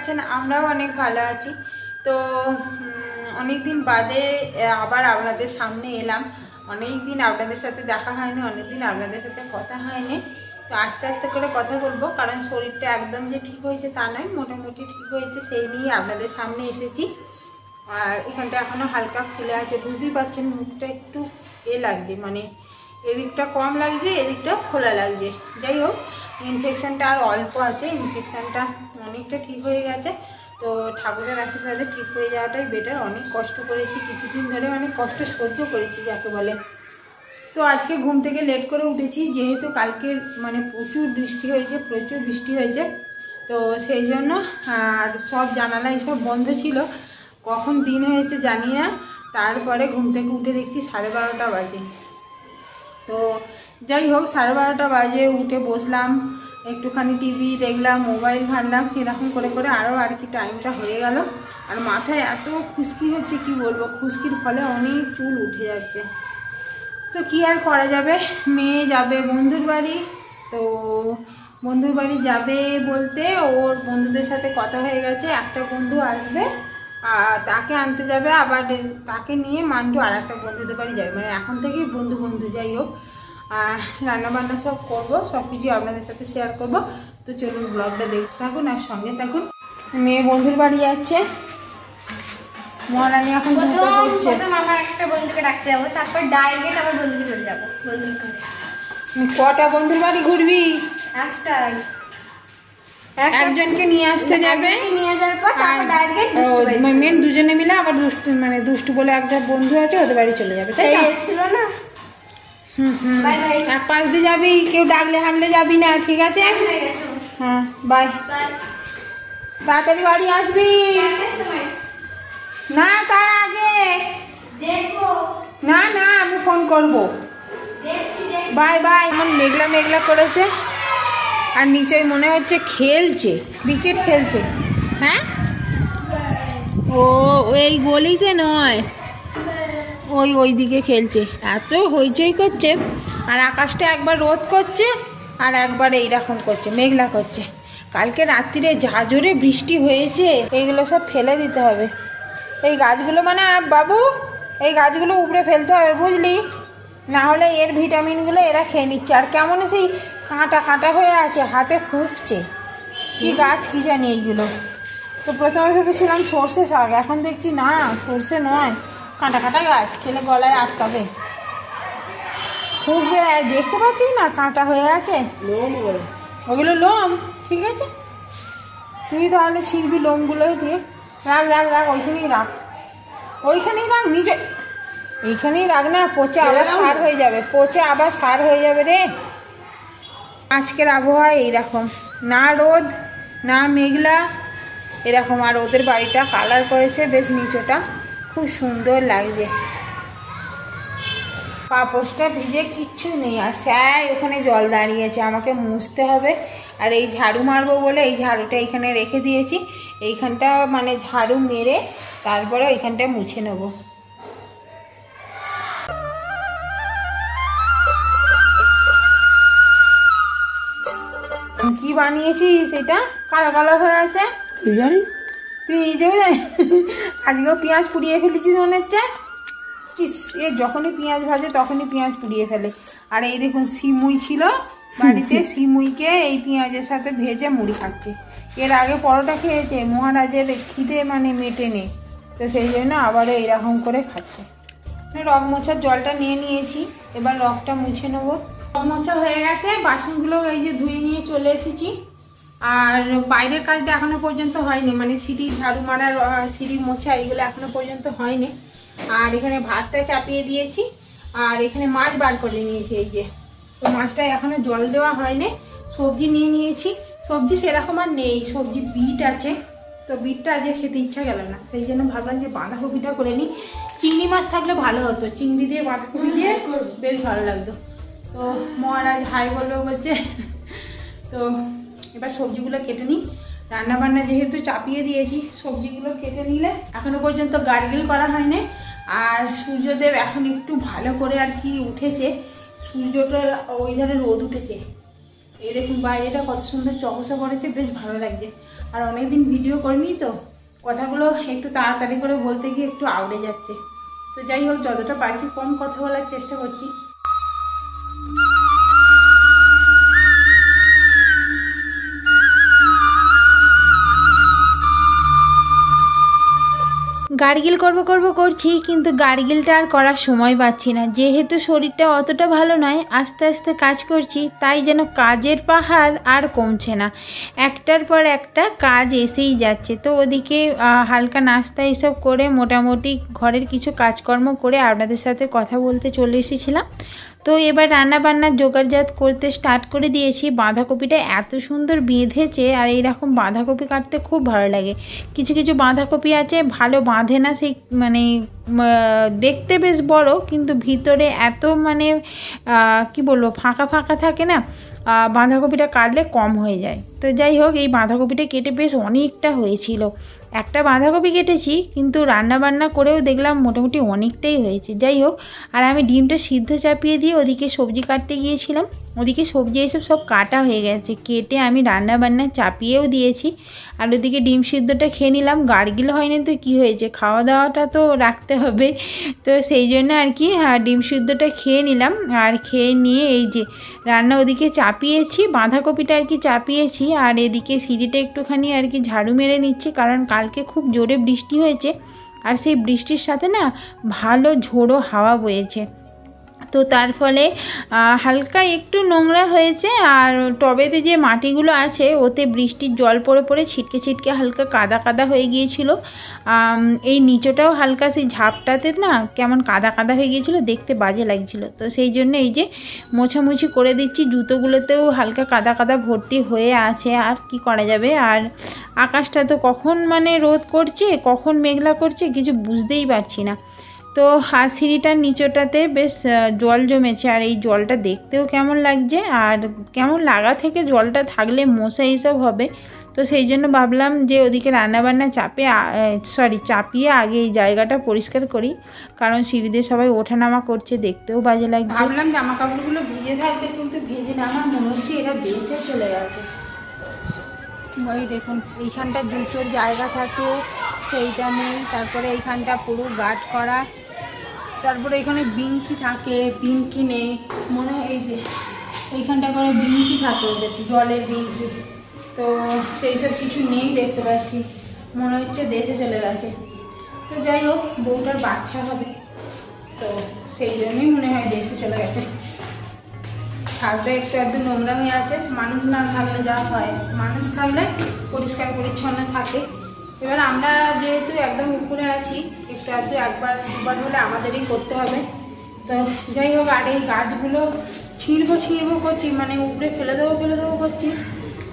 আছেন? আমরাও অনেক ভালো আছি। তো অনেক দিন বাদে আবার আপনাদের সামনে এলাম। অনেক দিন আপনাদের সাথে দেখা হয়নি, অনেক দিন আপনাদের সাথে কথা হয়নি। তো আস্তে আস্তে করে কথা বলবো, কারণ শরীরটা একদম যে ঠিক হয়েছে তা নয়, মোটামুটি ঠিক হয়েছে, সেই নিয়ে আপনাদের সামনে এসেছি। আর এখানটা এখনও হালকা ফুলে আছে, বুঝতেই পারছেন মুখটা একটু লাগছে, মানে এদিকটা কম লাগছে, এদিকটা খোলা লাগছে। যাই হোক, ইনফেকশানটা আর অল্প আছে, ইনফেকশানটা অনেকটা ঠিক হয়ে গেছে। তো ঠাকুরের আশীর্বাদে ঠিক হয়ে যাওয়াটাই বেটার। অনেক কষ্ট করেছি কিছুদিন ধরে, অনেক কষ্ট সহ্য করেছি যাকে বলে। তো আজকে ঘুম থেকে লেট করে উঠেছি, যেহেতু কালকে মানে প্রচুর বৃষ্টি হয়েছে, তো সেই জন্য আর সব জানালা এসব বন্ধ ছিল। কখন দিন হয়েছে জানি না। তারপরে ঘুম থেকে উঠে দেখছি 12:30 বাজে। তো যাই হোক, 12:30 বাজে উঠে বসলাম, একটুখানি টিভি দেখলাম, মোবাইল ঘাঁটলাম, এরকম করে করে আরও আর কি টাইমটা হয়ে গেল। আর মাথায় এত খুশকি হচ্ছে কি বলবো, খুশকির ফলে অনেক চুল উঠে যাচ্ছে। তো কি আর করা যাবে, মেয়ে যাবে বন্ধুর বাড়ি। তো বন্ধুর বাড়ি যাবে বলতে ওর বন্ধুদের সাথে কথা হয়ে গেছে, একটা বন্ধু আসবে আর তাকে আনতে যাবে, আবার তাকে নিয়ে মান্টু আর একটা বন্ধুদের বাড়ি যাবে, মানে এখন থেকেই বন্ধু। যাই হোক, রান্নাবান্না সব করবো, সব কিছু আপনাদের সাথে শেয়ার করব। তো চলুন ব্লগটা দেখতে থাকুন আর সঙ্গে থাকুন। মেয়ে বন্ধুর বাড়ি যাচ্ছে, মহারানী এখন আমার একটা বন্ধুকে ডাকতে যাবো, তারপর ডাইরেক্ট আমার বন্ধুকে চলে যাবো বন্ধুর ঘরে। কটা বন্ধুর বাড়ি ঘুরবি? একটাই, একজনকে নিয়ে আসতে যাবে, নিয়ে যাওয়ার পর তারপর ডাইরেক্ট মেন দুজনে মিলে আবার দুষ্টু বলে একটা বন্ধু আছে, ওদের বাড়ি চলে যাবে, তাই তো? এসেছিল না। এক পাশ দিয়ে যাবি, কেউ ডাকলে হামলে যাবি না, ঠিক আছে? হ্যাঁ, বাই। তাড়াতাড়ি বাড়ি আসবি না, তার আগে না আমি ফোন করবো। Bye bye. এমন মেঘলা মেঘলা করেছে, আর নিচয় মনে হচ্ছে খেলছে, ক্রিকেট খেলছে। হ্যাঁ, ও এই গলিতে নয়, ওই দিকে খেলছে। এত হইচই করছে, আর আকাশটা একবার রোদ করছে আর একবার এইরকম করছে, মেঘলা করছে। কালকে রাত্রিরে যা জোরে বৃষ্টি হয়েছে, এইগুলো সব ফেলে দিতে হবে। এই গাছগুলো মানে বাবু, এই গাছগুলো উপড়ে ফেলতে হবে, বুঝলি? না হলে এর ভিটামিনগুলো এরা খেয়ে নিচ্ছে। আর কেমন সেই কাঁটা হয়ে আছে, হাতে ফুঁকছে। কি গাছ কি জানি এইগুলো। তো প্রথমে ভেবেছিলাম সর্ষে শাক, এখন দেখছি না, সর্ষে নয়, কাঁটা গাছ, খেলে গলায় আটকাবে, ফুঁকবে। দেখতে পাচ্ছিস না কাঁটা হয়ে আছে, ওগুলো লোম। ঠিক আছে, তুই তাহলে ছিঁড়বি লোমগুলোই দিয়ে। রাখ, ওইখানেই রাখ নিচে, এইখানেই রাখ না, পচে আবার সার হয়ে যাবে রে। আজকের আবহাওয়া এইরকম, না রোদ না মেঘলা, এরকম। আর ওদের বাড়িটা কালার করেছে বেশ, নিচটা খুব সুন্দর লাগছে। পাপোশটা ভিজে কিচ্ছু নেই, আর স্যার ওখানে জল দাঁড়িয়েছে, আমাকে মুছতে হবে। আর এই ঝাড়ু মারবো বলে এই ঝাড়ুটা এখানে রেখে দিয়েছি, এইখানটা মানে ঝাড়ু মেরে তারপরে ওইখানটা মুছে নেব। কি বানিয়েছিস এটা? কালো হয়ে আছে, তুই নিজেও জানিস। আজকেও পেঁয়াজ পুড়িয়ে ফেলেছিস মনে হচ্ছে। ইস, এ যখনই পেঁয়াজ ভাজে তখনই পেঁয়াজ পুড়িয়ে ফেলে। আর এই দেখুন, সিমুই ছিল বাড়িতে, সিমুইকে এই পেঁয়াজের সাথে ভেজে মুড়ি খাচ্ছে। এর আগে পরোটা খেয়েছে, মহারাজের খিদে মানে মেটে নেই, তো সেই জন্য আবারও এইরকম করে খাচ্ছে। রগ মোছার জলটা নিয়ে নিয়েছি, এবার রগটা মুছে নেবো। রগ মোছা হয়ে গেছে, বাসনগুলো এই যে ধুয়ে নিয়ে চলে এসেছি। আর বাইরের কাজটা এখনো পর্যন্ত হয়নি, মানে সিঁড়ি ঝাড়ু মারার, সিঁড়ি মোছা, এইগুলো এখনো পর্যন্ত হয়নি। আর এখানে ভাতটা চাপিয়ে দিয়েছি, আর এখানে মাছ বার করে নিয়েছি, এই যে। তো মাছটা এখনো জল দেওয়া হয়নি। সবজি নিয়ে নিয়েছি, সবজি সেরকম আর নেই, সবজি বিট আছে, তো বিটটা আজকে খেতে ইচ্ছা গেল না, সেই জন্য ভাবলাম যে বাঁধাকপিটা করে নিই। চিংড়ি মাছ থাকলে ভালো হতো, চিংড়ি দিয়ে বাঁধাকপি দিয়ে বেশ ভালো লাগতো। তো মহারাজ হাই বলবে বলছে। তো এবার সবজিগুলো কেটে নিই, রান্নাবান্না যেহেতু চাপিয়ে দিয়েছি, সবজিগুলো কেটে নিলে। এখনো পর্যন্ত গার্গেল করা হয়নি। আর সূর্যদেব এখন একটু ভালো করে আর কি উঠেছে, সূর্যটা ওই ধারে রোদ উঠেছে, এই দেখুন বাইরেটা কত সুন্দর চকচক করেছে, বেশ ভালো লাগছে। আর অনেকদিন ভিডিও করিনি তো, কথাগুলো একটু তাড়াতাড়ি করে বলতে গিয়ে একটু আউড়ে যাচ্ছে। তো যাই হোক, যতটা পারছি কম কথা বলার চেষ্টা করছি। গার্গিল করছি, কিন্তু গার্গিলটা আর করার সময় পাচ্ছি না, যেহেতু শরীরটা অতটা ভালো নয়। আস্তে আস্তে কাজ করছি, তাই যেন কাজের পাহাড় আর কমছে না, একটার পর একটা কাজ এসেই যাচ্ছে। তো ওদিকে হালকা নাস্তা এসব করে মোটামুটি ঘরের কিছু কাজকর্ম করে আপনাদের সাথে কথা বলতে চলে এসেছিলাম। তো এবার রান্নাবান্নার জোগাড়জাত করতে স্টার্ট করে দিয়েছি। বাঁধাকপিটা এত সুন্দর বেঁধেছে, আর এইরকম বাঁধাকপি কাটতে খুব ভালো লাগে। কিছু কিছু বাঁধাকপি আছে ভালো বাঁধে না, সেই মানে দেখতে বেশ বড়, কিন্তু ভিতরে এত মানে কি বলবো ফাঁকা ফাঁকা থাকে না, বাঁধাকপিটা কাটলে কম হয়ে যায়। তো যাই হোক, এই বাঁধাকপিটা কেটে বেশ অনেকটা হয়েছিল। একটা বাঁধাকপি কেটেছি, কিন্তু রান্নাবান্না করেও দেখলাম মোটামুটি অনেকটাই হয়েছে। যাই হোক, আর আমি ডিমটা সিদ্ধ চাপিয়ে দিয়ে ওদিকে সবজি কাটতে গিয়েছিলাম। ওদিকে সবজি এসব সব কাটা হয়ে গেছে, কেটে আমি রান্নাবান্না চাপিয়েও দিয়েছি। আর ওদিকে ডিম সিদ্ধটা খেয়ে নিলাম। গার্গিল হয়নি তো কী হয়েছে, খাওয়া দাওয়াটা তো রাখতে হবে, তো সেই জন্য আর কি ডিম সিদ্ধটা খেয়ে নিলাম। আর খেয়ে নিয়ে এই যে রান্না ওদিকে চাপিয়েছি, বাঁধাকপিটা আর কি চাপিয়েছি, আর এদিকে সিঁড়িটা একটুখানি আর কি ঝাড়ু মেরে নিচ্ছি, কারণ কালকে খুব জোরে বৃষ্টি হয়েছে, আর সেই বৃষ্টির সাথে না ভালো ঝোড়ো হাওয়া বয়েছে। তো তার ফলে হালকা একটু নোংরা হয়েছে। আর টবেতে যে মাটিগুলো আছে ওতে বৃষ্টির জল পড়ে পড়ে ছিটকে ছিটকে হালকা কাদা কাদা হয়ে গিয়েছিল। এই নিচটাও হালকা সেই ঝাপটাতে না কেমন কাদা কাদা হয়ে গিয়েছিল, দেখতে বাজে লাগছিল। তো সেই জন্য এই যে মোছামুছি করে দিচ্ছি। জুতোগুলোতেও হালকা কাদা কাদা ভর্তি হয়ে আছে, আর কি করা যাবে। আর আকাশটা তো কখন মানে রোদ করছে কখন মেঘলা করছে কিছু বুঝতেই পারছি না। তো সিঁড়িটার নিচটাতে বেশ জল জমেছে, আর এই জলটা দেখতেও কেমন লাগছে, আর কেমন লাগা থেকে জলটা থাকলে মশা এইসব হবে। তো সেই জন্য ভাবলাম যে ওদিকে রান্নাবান্না চাপিয়ে আগে এই জায়গাটা পরিষ্কার করি, কারণ সিঁড়ি দিয়ে সবাই ওঠানামা করছে, দেখতেও বাজে লাগছে। ভাবলাম জামা কাপড়গুলো ভিজে থাকবে, কিন্তু ভিজে না, আমার মনে হচ্ছে এরা বেঁচে চলে গেছে। ওই দেখুন, এইখানটা জুতোর জায়গা থাকে সেইটা নেই, তারপরে এইখানটা পুরো গার্ড করা, তারপরে এখানে বিঙ্কি থাকে, বিঙ্কি নেই মনে হয়, এই যে এইখানটা করে বিঙ্কি থাকে, জলের বিঙ্কি, তো সেই সব কিছু নেই দেখতে পাচ্ছি, মনে হচ্ছে দেশে চলে গেছে। তো যাই হোক, বউটার বাচ্চা হবে, তো সেই জন্যই মনে হয় দেশে চলে গেছে। ছাদটা একটু একদম নোংরা হয়ে আছে, মানুষ না থাকলে যা হয়, মানুষ থাকলে পরিষ্কার পরিচ্ছন্ন থাকে। এবার আমরা যেহেতু একদম উপরে আছি, একটু আধটু একবার দুবার হলে আমাদেরই করতে হবে। তো যাই হোক, আর এই গাছগুলো ছিঁড়বো করছি, মানে উপরে ফেলে দেবো করছি,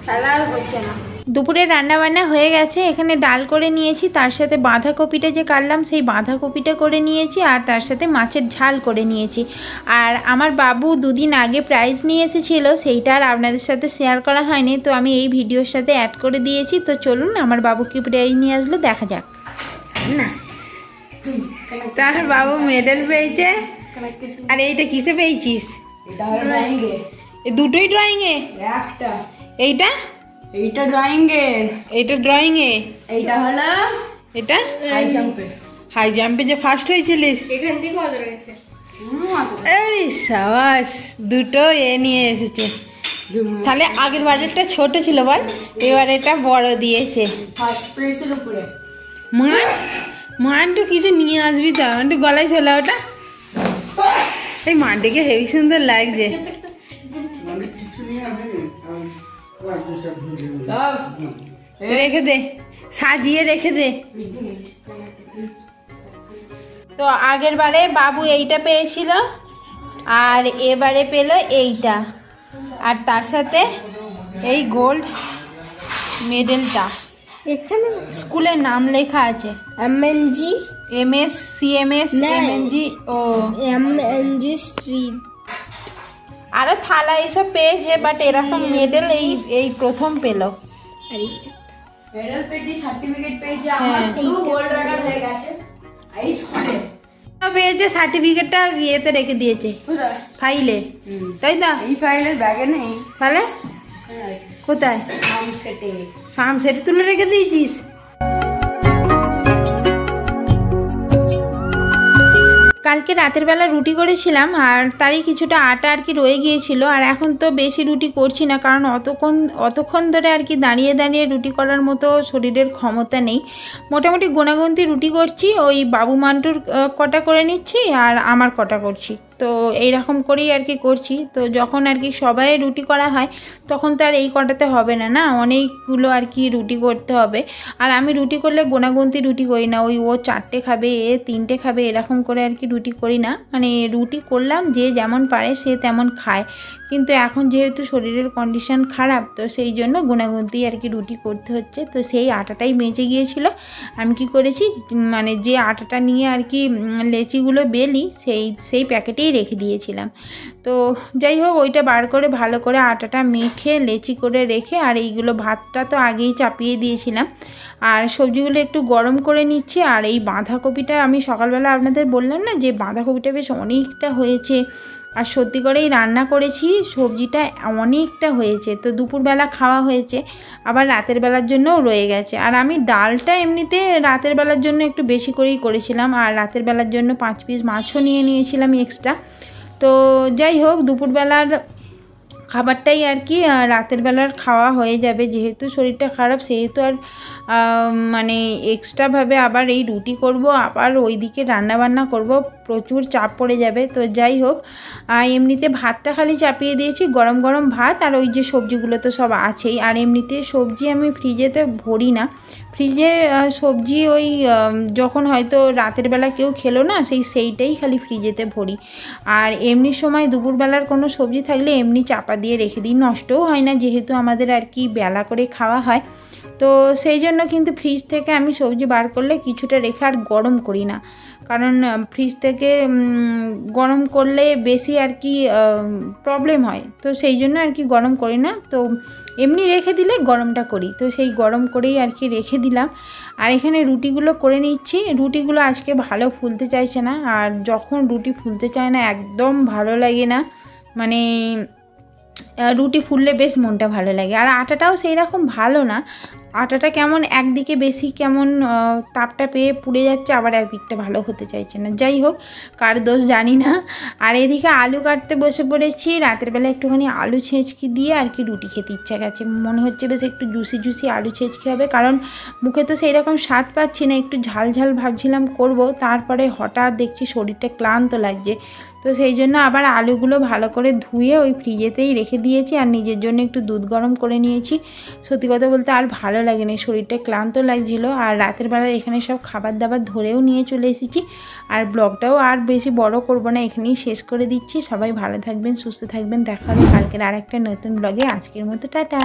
ফেলা আর হচ্ছে না। দুপুরে রান্নাবান্না হয়ে গেছে, এখানে ডাল করে নিয়েছি, তার সাথে বাঁধাকপিটা যে কাটলাম সেই বাঁধাকপিটা করে নিয়েছি, আর তার সাথে মাছের ঝাল করে নিয়েছি। আর আমার বাবু দুদিন আগে প্রাইজ নিয়ে এসেছিলো, সেইটা আর আপনাদের সাথে শেয়ার করা হয়নি, তো আমি এই ভিডিওর সাথে অ্যাড করে দিয়েছি। তো চলুন আমার বাবু কি প্রাইজ নিয়ে আসলো দেখা যাক। না, তার বাবু মেডেল পেয়েছে। আর এইটা কিসে পেয়েছিস? দুটোই ড্রয়িংয়ে? একটা এইটা ড্রয়িং এ, এইটা হলো এটা হাই জাম্পে যে ফার্স্ট হয়েছিলিস, এখান থেকে কত রয়েছে? আরে সাবাস, দুটো এ নিয়ে এসেছে। তাহলে আগের বাজারটা ছোট ছিল বল, এবার এটা বড় দিয়েছে। ফার্স্ট প্রাইজের উপরে মানটু কিছু নিয়ে আসবি তো, একটু গলায় ছোলা ওটা। এই মানটিকে হেভি সুন্দর লাগছে। রেখে দে, সাজিয়ে রেখে দে। তো আগের বারে বাবু এইটা পেয়েছিল, আর এবারে পেল এইটা, আর তার সাথে এই গোল্ড মেডেলটা। এখানে স্কুলের নাম লেখা আছে, এমএনজি এমএস সিএমএস এমএনজি ও এমএনজি স্ট্রিট। আরো থালা এইসব পেয়েছে, বাট এরকম মেডেল এই প্রথম পেল। মেডেল পেয়েছি, সার্টিফিকেট পেয়েছি, আমার পুরো গোল্ড মেডাল হয়ে গেছে। এই স্কুলে পেয়েছে, সার্টিফিকেটটা ইয়েতে রেখে দিয়েছে ফাইলে, তাই তো? এই ফাইলের ব্যাগে নেই, তাহলে কোথায়? সামসেটে তুলে রেখে দিয়েছিস? কালকে রাতের বেলা রুটি করেছিলাম আর তারই কিছুটা আটা আর কি রয়ে গিয়েছিল। আর এখন তো বেশি রুটি করছি না, কারণ অতক্ষণ ধরে আর কি দাঁড়িয়ে দাঁড়িয়ে রুটি করার মতো শরীরের ক্ষমতা নেই। মোটামুটি গোনাগুনতি রুটি করছি, ওই বাবু মান্টুর কটা করে নিচ্ছি আর আমার কটা করছি। তো এইরকম করেই আর কি করছি। তো যখন আর কি সবাই রুটি করা হয় তখন তো আর এই কটাতে হবে না, না অনেকগুলো আর কি রুটি করতে হবে। আর আমি রুটি করলে গোনাগুনতি রুটি করি না, ওই ও 4টে খাবে, এ 3টে খাবে, এরকম করে আর কি রুটি করি না। মানে রুটি করলাম, যে যেমন পারে সে তেমন খায়। কিন্তু এখন যেহেতু শরীরের কন্ডিশন খারাপ, তো সেই জন্য গোনাগুনতি আর কি রুটি করতে হচ্ছে। তো সেই আটাটাই বেঁচে গিয়েছিল। আমি কি করেছি, মানে যে আটাটা নিয়ে আর কি লেচিগুলো বেলি সেই প্যাকেটেই রেখে দিয়েছিলাম। তো যাই হোক, ওইটা বার করে ভালো করে আটাটা মেখে লেচি করে রেখে, আর এইগুলো ভাতটা তো আগেই চাপিয়ে দিয়েছিলাম। আর সবজিগুলো একটু গরম করে নিচ্ছি। আর এই বাঁধাকপিটা আমি সকালবেলা আপনাদের বললাম না যে বাঁধাকপিটা বেশ অনেকটা হয়েছে, আর সত্যি করেই রান্না করেছি, সবজিটা অনেকটা হয়েছে। তো দুপুরবেলা খাওয়া হয়েছে, আবার রাতের বেলার জন্যও রয়ে গেছে। আর আমি ডালটা এমনিতে রাতের বেলার জন্য একটু বেশি করেই করেছিলাম, আর রাতের বেলার জন্য 5 পিস মাছও নিয়ে নিয়েছিলাম এক্সট্রা। তো যাই হোক, দুপুরবেলার খাবারটাই আর কি রাতের বেলার খাওয়া হয়ে যাবে। যেহেতু শরীরটা খারাপ, সেহেতু আর মানে এক্সট্রাভাবে আবার এই রুটি করব, আবার ওইদিকে রান্নাবান্না করব, প্রচুর চাপ পড়ে যাবে। তো যাই হোক, এমনিতে ভাতটা খালি চাপিয়ে দিয়েছি, গরম গরম ভাত, আর ওই যে সবজিগুলো তো সব আছেই। আর এমনিতে সবজি আমি ফ্রিজেতে ভরি না, ফ্রিজে সবজি ওই যখন হয়তো রাতের বেলা কেউ খেলো না, সেইটাই খালি ফ্রিজেতে ভরি। আর এমনি সময় দুপুরবেলার কোনো সবজি থাকলে এমনি চাপা দিয়ে রেখে দিই, নষ্টও হয় না, যেহেতু আমাদের আর কি বেলা করে খাওয়া হয়। তো সেই জন্য কিন্তু ফ্রিজ থেকে আমি সবজি বার করলে কিছুটা রেখে আর গরম করি না, কারণ ফ্রিজ থেকে গরম করলে বেশি আর কি প্রবলেম হয়। তো সেই জন্য আর কি গরম করি না, তো এমনি রেখে দিলে গরমটা করি। তো সেই গরম করেই আর কি রেখে দিলাম। আর এখানে রুটিগুলো করে নিচ্ছি। রুটিগুলো আজকে ভালো ফুলতে চাইছে না, আর যখন রুটি ফুলতে চায় না একদম ভালো লাগে না। মানে রুটি ফুললে বেশ মনটা ভালো লাগে। আর আটাটাও সেই রকম ভালো না, আটাটা কেমন একদিকে বেশি কেমন তাপটা পেয়ে পুড়ে যাচ্ছে, আবার একদিকটা ভালো হতে চাইছে না। যাই হোক, কার দোষ জানি না। আর এদিকে আলু কাটতে বসে পড়েছি। রাতের বেলা একটুখানি আলু ছেঁচকি দিয়ে আর কি রুটি খেতে ইচ্ছা গেছে, মনে হচ্ছে বেশ একটু জুসি জুসি আলু ছেঁচকি হবে, কারণ মুখে তো সেই রকম স্বাদ পাচ্ছি না। একটু ঝাল ঝাল ভাবছিলাম করব, তারপরে হঠাৎ দেখছি শরীরটা ক্লান্ত লাগছে। তো সেই জন্য আবার আলুগুলো ভালো করে ধুয়ে ওই ফ্রিজেতেই রেখে দিয়েছি, আর নিজের জন্য একটু দুধ গরম করে নিয়েছি। সত্যি কথা বলতে আর ভালো লাগেনি, শরীরটা ক্লান্ত লাগছিলো। আর রাতের বেলা এখানে সব খাবার দাবার ধরেও নিয়ে চলে এসেছি। আর ব্লগটাও আর বেশি বড় করব না, এখানেই শেষ করে দিচ্ছি। সবাই ভালো থাকবেন, সুস্থ থাকবেন, দেখা হবে কালকের আর একটা নতুন ব্লগে। আজকের মতো টাটা।